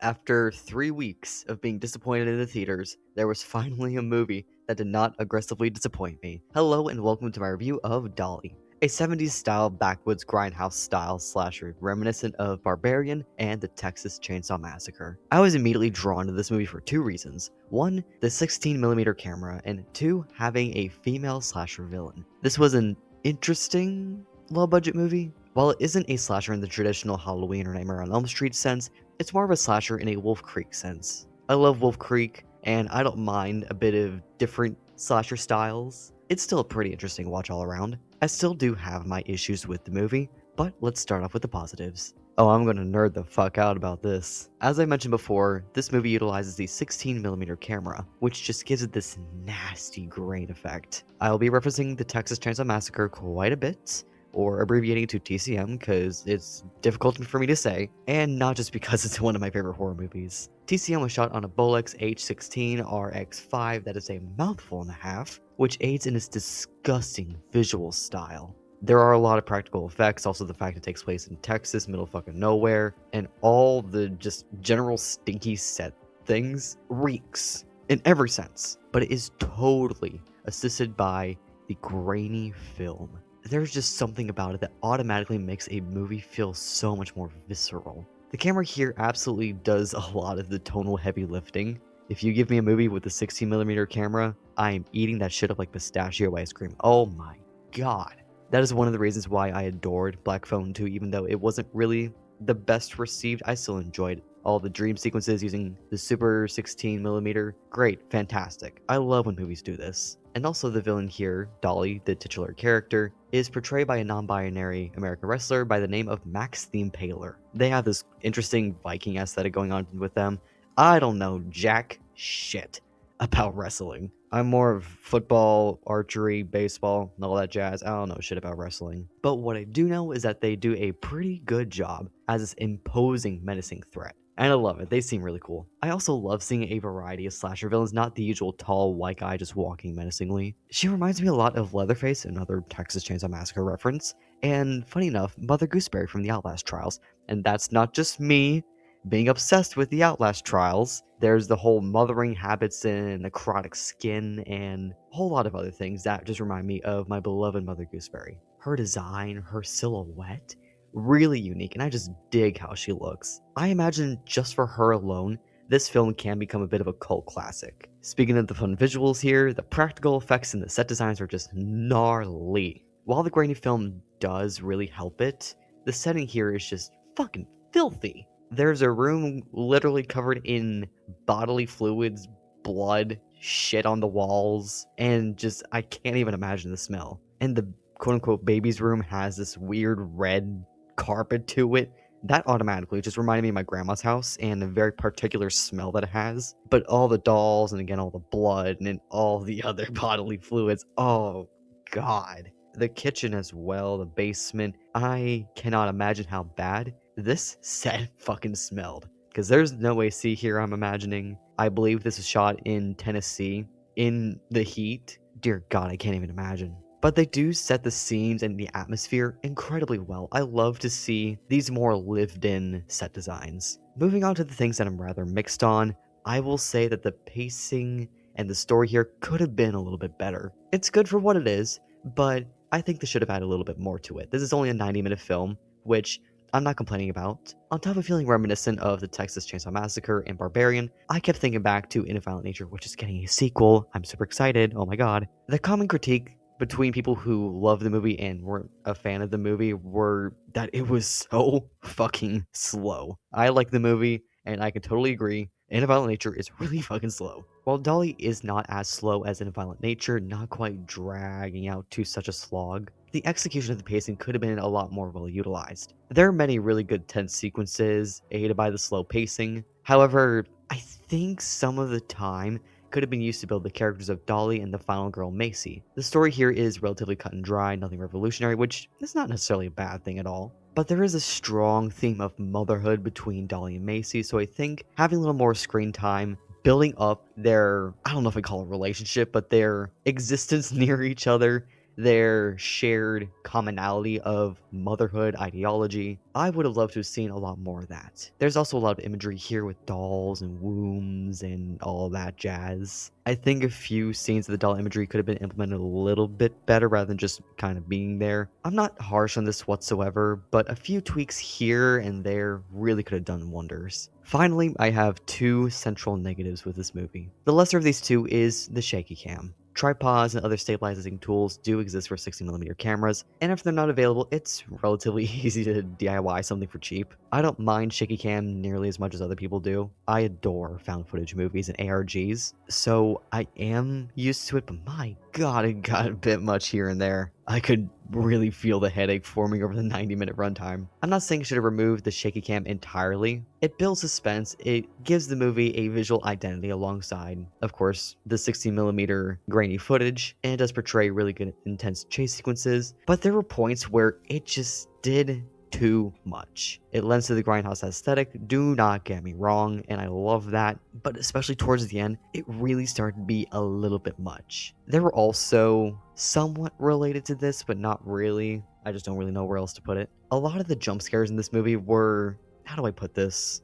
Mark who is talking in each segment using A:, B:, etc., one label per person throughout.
A: After 3 weeks of being disappointed in the theaters, there was finally a movie that did not aggressively disappoint me. Hello and welcome to my review of Dolly, a 70s style backwoods grindhouse style slasher reminiscent of Barbarian and the Texas Chainsaw Massacre. I was immediately drawn to this movie for two reasons. One, the 16mm camera, and two, having a female slasher villain. This was an interesting low-budget movie. While it isn't a slasher in the traditional Halloween or Nightmare on Elm Street sense, it's more of a slasher in a Wolf Creek sense. I love Wolf Creek, and I don't mind a bit of different slasher styles. It's still a pretty interesting watch all around. I still do have my issues with the movie, but let's start off with the positives. Oh, I'm gonna nerd the fuck out about this. As I mentioned before, this movie utilizes the 16mm camera, which just gives it this nasty grain effect. I'll be referencing the Texas Chainsaw Massacre quite a bit, or abbreviating to TCM because it's difficult for me to say, and not just because it's one of my favorite horror movies. TCM was shot on a Bolex H16 RX5 that is a mouthful and a half, which aids in its disgusting visual style. There are a lot of practical effects, also the fact it takes place in Texas, middle fucking nowhere, and all the just general stinky set things reeks in every sense, but it is totally assisted by the grainy film. There's just something about it that automatically makes a movie feel so much more visceral. The camera here absolutely does a lot of the tonal heavy lifting. If you give me a movie with a 16mm camera, I am eating that shit up like pistachio ice cream. Oh my god. That is one of the reasons why I adored Black Phone 2, even though it wasn't really the best received. I still enjoyed all the dream sequences using the super 16mm. Great, fantastic. I love when movies do this. And also the villain here, Dolly, the titular character, is portrayed by a non-binary American wrestler by the name of Max the Impaler. They have this interesting Viking aesthetic going on with them. I don't know jack shit about wrestling. I'm more of football, archery, baseball, and all that jazz. I don't know shit about wrestling. But what I do know is that they do a pretty good job as this imposing, menacing threat. And I love it. They seem really cool. I also love seeing a variety of slasher villains, not the usual tall white guy just walking menacingly. She reminds me a lot of Leatherface, another Texas Chainsaw Massacre reference, and funny enough, Mother Gooseberry from the Outlast Trials. And that's not just me being obsessed with the Outlast Trials. There's the whole mothering habits and necrotic skin and a whole lot of other things that just remind me of my beloved Mother Gooseberry. Her design, her silhouette, really unique, and I just dig how she looks. I imagine just for her alone, this film can become a bit of a cult classic. Speaking of the fun visuals here, the practical effects and the set designs are just gnarly. While the grainy film does really help it, the setting here is just fucking filthy. There's a room literally covered in bodily fluids, blood, shit on the walls, and just, I can't even imagine the smell. And the quote-unquote baby's room has this weird red carpet to it. That automatically just reminded me of my grandma's house and a very particular smell that it has. But all the dolls, and again, all the blood, and then all the other bodily fluids, oh god. The kitchen as well, the basement, I cannot imagine how bad this set fucking smelled. Because there's no AC here, I'm imagining. I believe this is shot in Tennessee, in the heat. Dear god, I can't even imagine. But they do set the scenes and the atmosphere incredibly well. I love to see these more lived-in set designs. Moving on to the things that I'm rather mixed on, I will say that the pacing and the story here could have been a little bit better. It's good for what it is, but I think they should have had a little bit more to it. This is only a 90-minute film, which I'm not complaining about. On top of feeling reminiscent of the Texas Chainsaw Massacre and Barbarian, I kept thinking back to In a Violent Nature, which is getting a sequel. I'm super excited, oh my god. The common critique between people who love the movie and weren't a fan of the movie were that it was so fucking slow. I like the movie, and I can totally agree. In a Violent Nature is really fucking slow. While Dolly is not as slow as In a Violent Nature, not quite dragging out to such a slog, the execution of the pacing could have been a lot more well utilized. There are many really good tense sequences, aided by the slow pacing. However, I think some of the time could have been used to build the characters of Dolly and the final girl Macy. The story here is relatively cut and dry, nothing revolutionary, which is not necessarily a bad thing at all. But there is a strong theme of motherhood between Dolly and Macy, so I think having a little more screen time, building up their, I don't know if I call it relationship, but their existence near each other, their shared commonality of motherhood ideology. I would have loved to have seen a lot more of that. There's also a lot of imagery here with dolls and wombs and all that jazz. I think a few scenes of the doll imagery could have been implemented a little bit better rather than just kind of being there. I'm not harsh on this whatsoever, but a few tweaks here and there really could have done wonders. Finally, I have two central negatives with this movie. The lesser of these two is the shaky cam. Tripods and other stabilizing tools do exist for 60mm cameras, and if they're not available, it's relatively easy to DIY something for cheap. I don't mind shaky cam nearly as much as other people do. I adore found footage movies and ARGs, so I am used to it, but my god, it got a bit much here and there. I could really feel the headache forming over the 90-minute runtime. I'm not saying I should have removed the shaky cam entirely. It builds suspense, it gives the movie a visual identity alongside, of course, the 60mm grainy footage, and it does portray really good intense chase sequences, but there were points where it just did too much. It lends to the grindhouse aesthetic, do not get me wrong, and I love that, but especially towards the end, it really started to be a little bit much. There were also somewhat related to this, but not really. I just don't really know where else to put it. A lot of the jump scares in this movie were, how do I put this?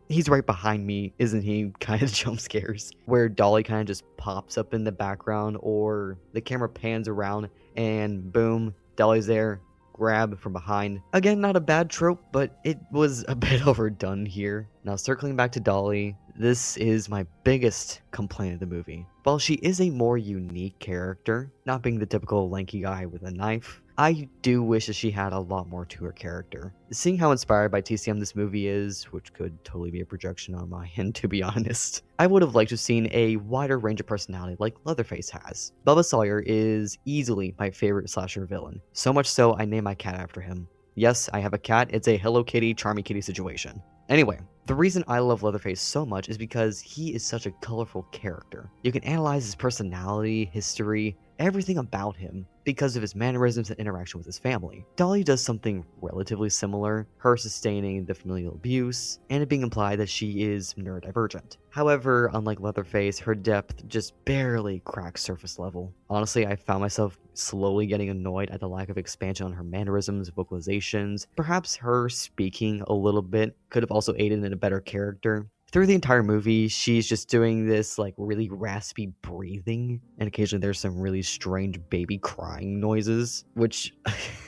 A: He's right behind me, isn't he? Kind of jump scares, where Dolly kind of just pops up in the background, or the camera pans around and boom, Dolly's there, grab from behind. Again, not a bad trope, but it was a bit overdone here. Now, circling back to Dolly, this is my biggest complaint of the movie. While she is a more unique character, not being the typical lanky guy with a knife, I do wish that she had a lot more to her character. Seeing how inspired by TCM this movie is, which could totally be a projection on my end to be honest, I would have liked to have seen a wider range of personality like Leatherface has. Bubba Sawyer is easily my favorite slasher villain, so much so I named my cat after him. Yes, I have a cat, it's a Hello Kitty, Charmy Kitty situation. Anyway, the reason I love Leatherface so much is because he is such a colorful character. You can analyze his personality, history, everything about him because of his mannerisms and interaction with his family. Dolly does something relatively similar, her sustaining the familial abuse, and it being implied that she is neurodivergent. However, unlike Leatherface, her depth just barely cracks surface level. Honestly, I found myself slowly getting annoyed at the lack of expansion on her mannerisms, vocalizations. Perhaps her speaking a little bit could have also aided in a better character. Through the entire movie, she's just doing this like really raspy breathing, and occasionally there's some really strange baby crying noises, which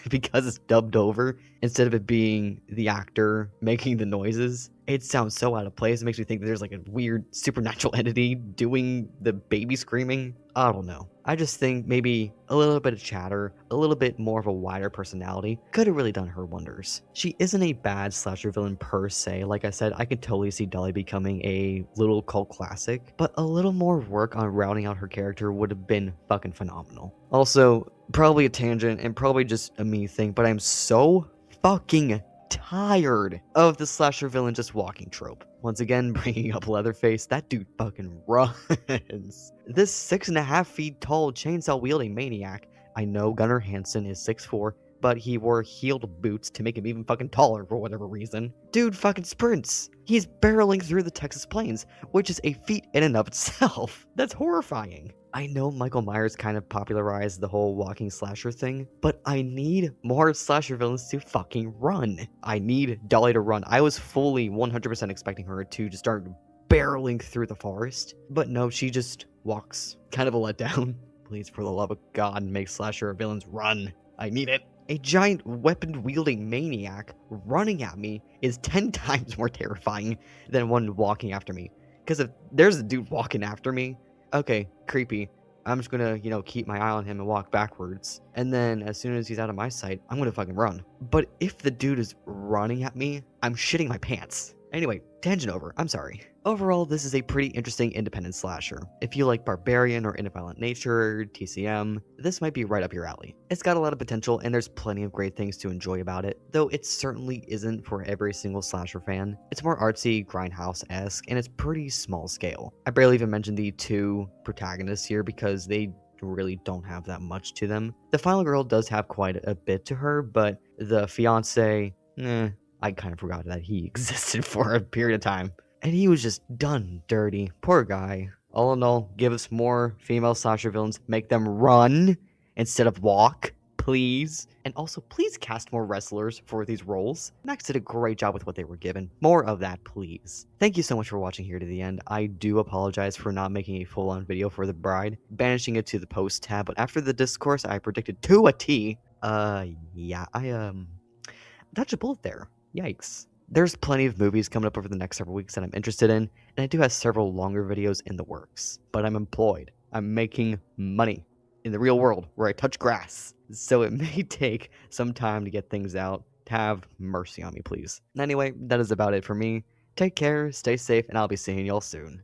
A: because it's dubbed over, instead of it being the actor making the noises, it sounds so out of place. It makes me think that there's like a weird supernatural entity doing the baby screaming. I don't know. I just think maybe a little bit of chatter, a little bit more of a wider personality could have really done her wonders. She isn't a bad slasher villain per se. Like I said, I could totally see Dolly becoming a little cult classic, but a little more work on rounding out her character would have been fucking phenomenal. Also, probably a tangent and probably just a me thing, but I'm so fucking tired of the slasher villain just walking trope. Once again, bringing up Leatherface, that dude fucking runs. This 6.5 feet tall chainsaw wielding maniac. I know Gunnar Hansen is 6'4", but he wore heeled boots to make him even fucking taller for whatever reason. Dude fucking sprints. He's barreling through the Texas plains, which is a feat in and of itself. That's horrifying. I know Michael Myers kind of popularized the whole walking slasher thing, but I need more slasher villains to fucking run. I need Dolly to run. I was fully 100% expecting her to just start barreling through the forest, but no, she just walks. Kind of a letdown. Please, for the love of God, make slasher villains run. I need it. A giant weapon-wielding maniac running at me is 10 times more terrifying than one walking after me. Because if there's a dude walking after me, okay, creepy. I'm just gonna, keep my eye on him and walk backwards. And then as soon as he's out of my sight, I'm gonna fucking run. But if the dude is running at me, I'm shitting my pants. Anyway, tangent over. I'm sorry. Overall, this is a pretty interesting independent slasher. If you like Barbarian or In Violent Nature, TCM, this might be right up your alley. It's got a lot of potential and there's plenty of great things to enjoy about it, though it certainly isn't for every single slasher fan. It's more artsy, grindhouse-esque, and it's pretty small scale. I barely even mentioned the two protagonists here because they really don't have that much to them. The final girl does have quite a bit to her, but the fiance, I kind of forgot that he existed for a period of time. And he was just done dirty. Poor guy. All in all, give us more female slasher villains, make them run, instead of walk, please. And also, please cast more wrestlers for these roles. Max did a great job with what they were given. More of that, please. Thank you so much for watching here to the end. I do apologize for not making a full-on video for The Bride, banishing it to the post tab, but after the discourse, I predicted to a T. Yeah, I dodged a bullet there. Yikes. There's plenty of movies coming up over the next several weeks that I'm interested in, and I do have several longer videos in the works. But I'm employed. I'm making money in the real world where I touch grass. So it may take some time to get things out. Have mercy on me, please. And anyway, that is about it for me. Take care, stay safe, and I'll be seeing y'all soon.